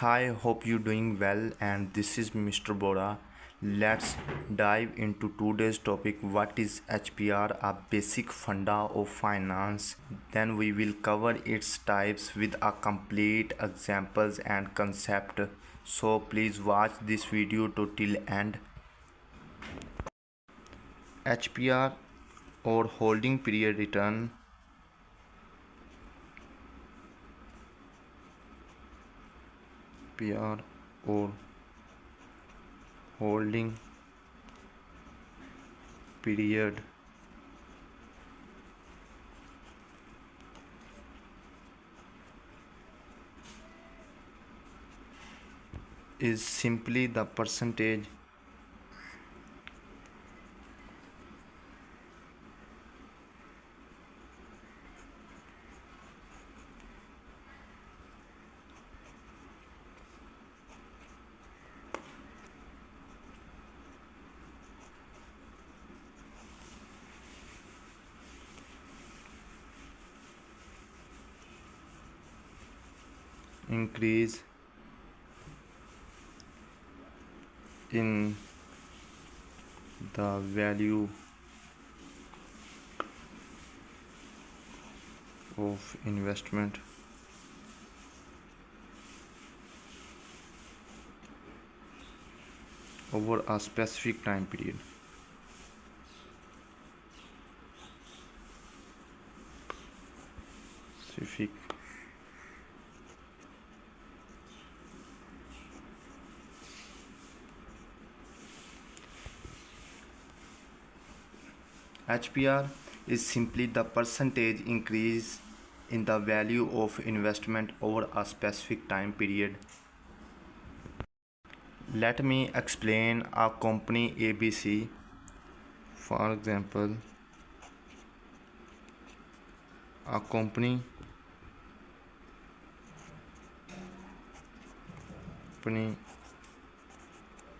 Hi, hope you doing well, and this is Mr. Boora. Let's dive into today's topic. What is HPR? A basic funda of finance. Then we will cover its types with a complete examples and concept. So please watch this video to till end. HPR or holding period return PR or holding period is simply the percentage increase in the value of investment over a specific time period. Specific HPR is simply the percentage increase in the value of investment over a specific time period. Let me explain a company ABC. For example, a company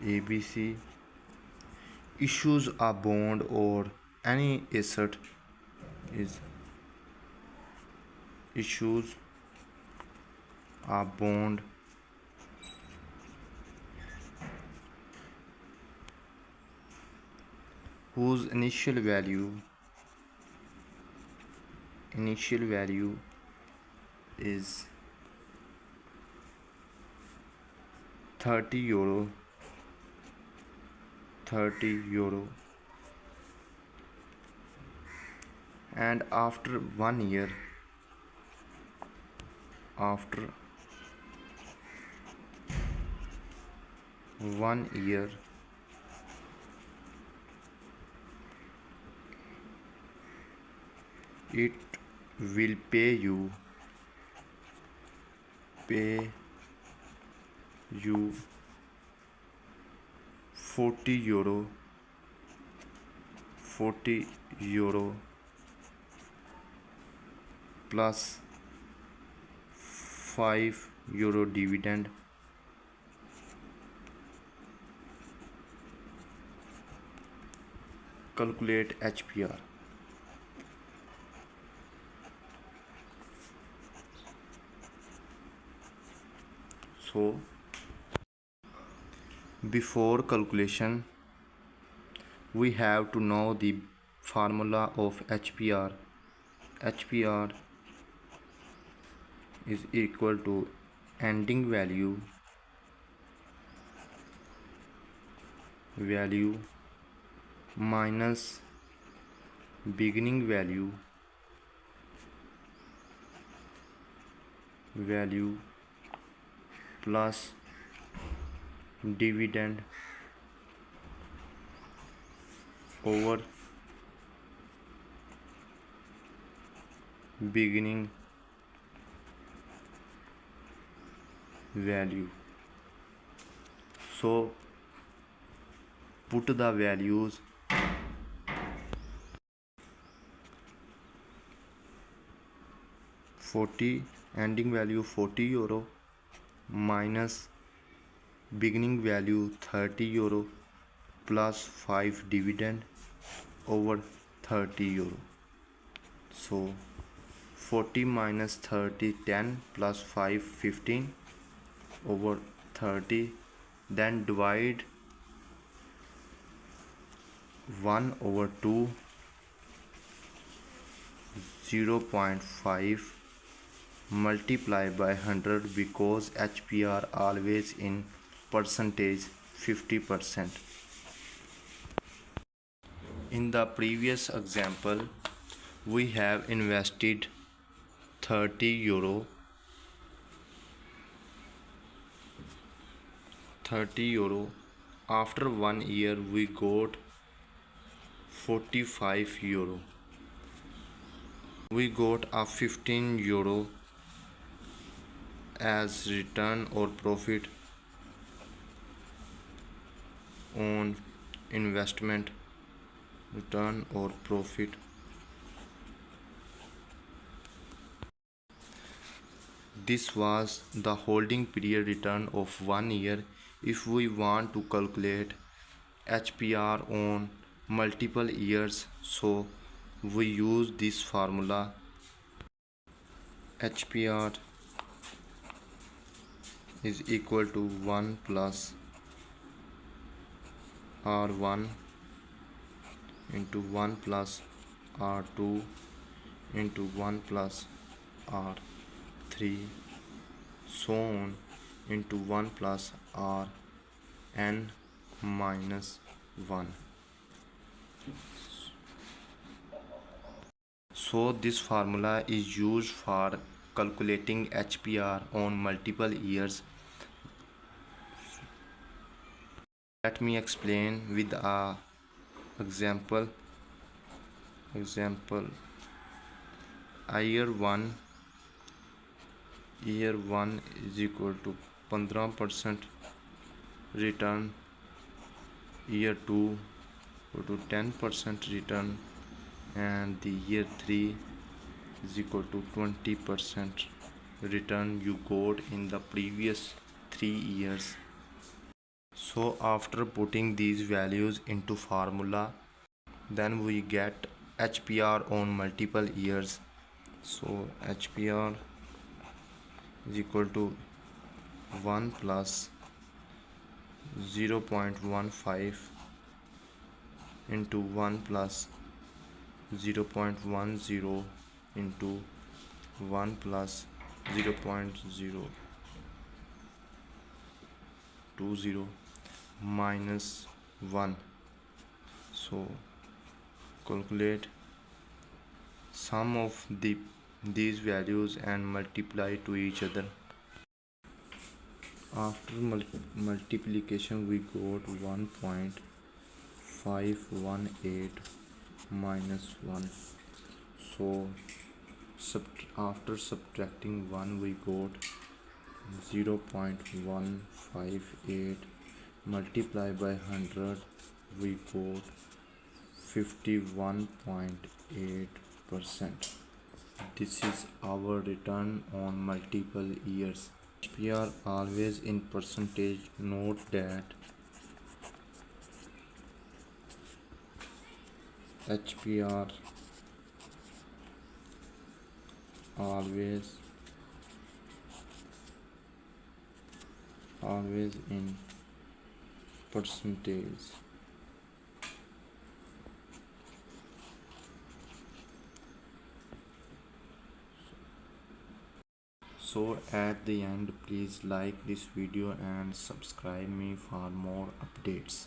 ABC issues a bond or any asset is issues a bond whose initial value is 30 euro, and after 1 year it will pay you 40 euro plus 5 euro dividend. Calculate HPR. So before calculation we have to know the formula of HPR. HPR is equal to ending value minus beginning value plus dividend over beginning value. So put the values ending value 40 euro minus beginning value 30 euro plus 5 dividend over 30 euro. So 40 minus 30 10 plus 5 15 over 30, then divide 1 over 2, 0.5, multiply by 100 because HPR always in percentage 50%. In the previous example, we have invested 30 euro. 30 euro. After 1 year, we got 45 euro. We got a 15 euro as return or profit on investment. Return or profit. This was the holding period return of 1 year. If we want to calculate HPR on multiple years, so we use this formula. HPR is equal to 1 plus R1 into 1 plus R2 into 1 plus R3 so on into 1 plus Rn minus 1. So this formula is used for calculating HPR on multiple years. Let me explain with a example. Year 1 is equal to 15% return. Year 2 equal to 10% return, and the year 3 is equal to 20% return you got in the previous 3 years. So after putting these values into formula, then we get HPR on multiple years. So HPR is equal to 1 plus 0.15 into 1 plus 0.10 into 1 plus 0.020 minus 1. So calculate sum of these values and multiply to each other. After multiplication, we got 1.518 minus 1. So after subtracting 1, we got 0.158 multiply by 100, we got 51.8%. This is our return on multiple years. HPR always in percentage. Note that HPR always in percentage. So at the end, please like this video and subscribe me for more updates.